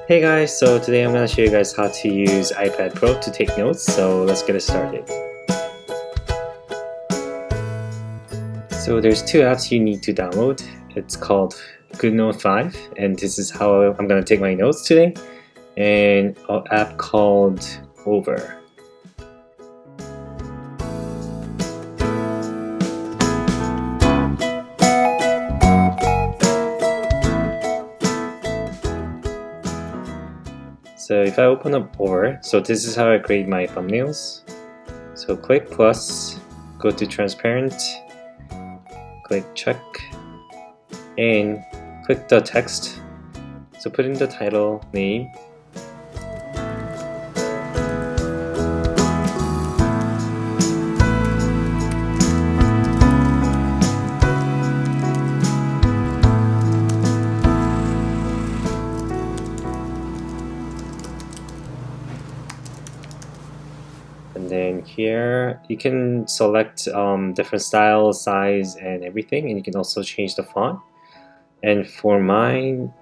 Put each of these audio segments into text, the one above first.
Hey guys, so today I'm going to show you guys how to use iPad Pro to take notes, so let's get it started. So there's two apps you need to download. It's called GoodNotes5, and this is how I'm going to take my notes today, and an app called Over. So if I open up Over, so this is how I create my thumbnails. So click plus, go to transparent, click check, and click the text. So put in the title, name, and then here you can select different style, size, and everything, and you can also change the font. And for mine,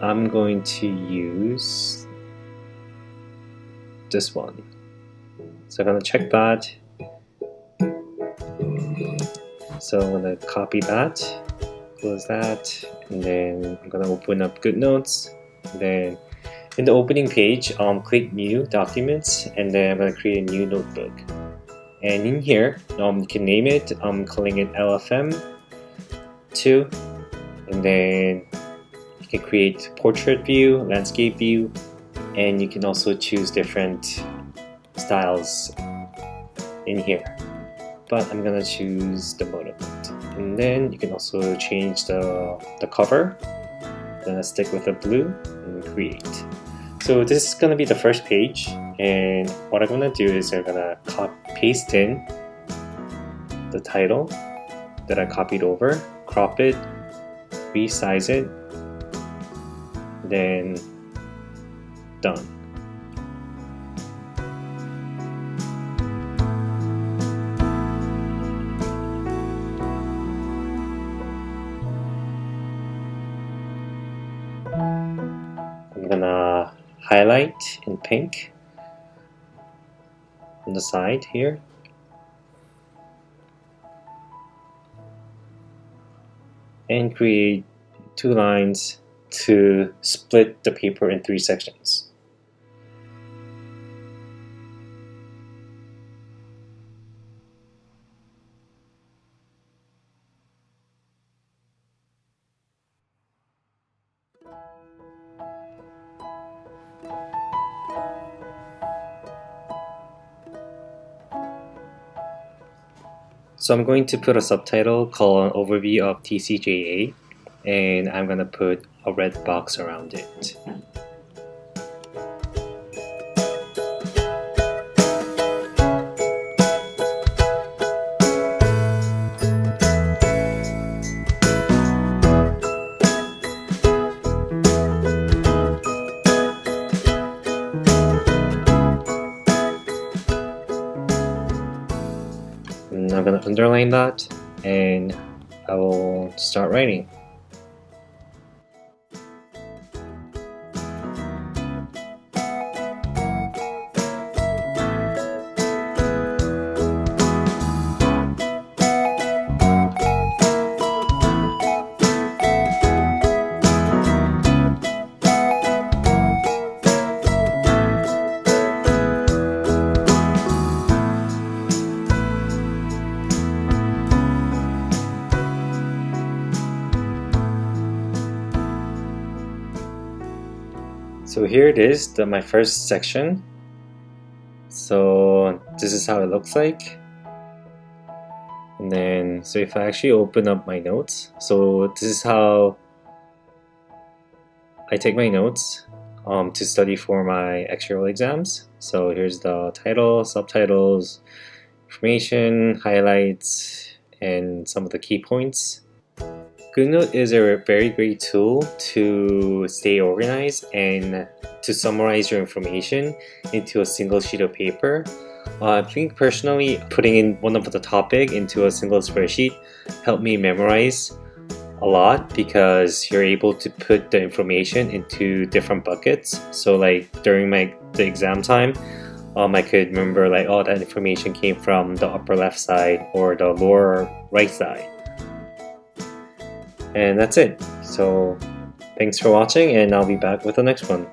I'm going to use this one. So I'm going to check that. So I'm going to copy that, close that, and then I'm going to open up GoodNotes. Then in the opening page, click New Documents, and then I'm going to create a new notebook. And in here, you can name it. I'm calling it LFM2, and then you can create portrait view, landscape view, and you can also choose different styles in here. But I'm gonna choose the monopoint. And then you can also change the cover. I'm gonna stick with the blue and create. So this is gonna be the first page, and what I'm gonna do is I'm gonna paste in the title that I copied over, crop it, resize it, then done. I'm gonna highlight in pink on the side here. And create two lines to split the paper in 3 sections. So I'm going to put a subtitle called an overview of TCJA, and I'm going to put a red box around it. And I'm going to underline that, and I will start writing. So here it is, my first section. So this is how it looks like. And then, so if I actually open up my notes, so this is how I take my notes to study for my actuarial exams. So here's the title, subtitles, information, highlights, and some of the key points. GoodNotes is a very great tool to stay organized and to summarize your information into a single sheet of paper. I think personally putting in one of the topic into a single spreadsheet helped me memorize a lot because you're able to put the information into different buckets. So like during the exam time, I could remember like, oh, that information came from the upper left side or the lower right side. And that's it. So thanks for watching, and I'll be back with the next one.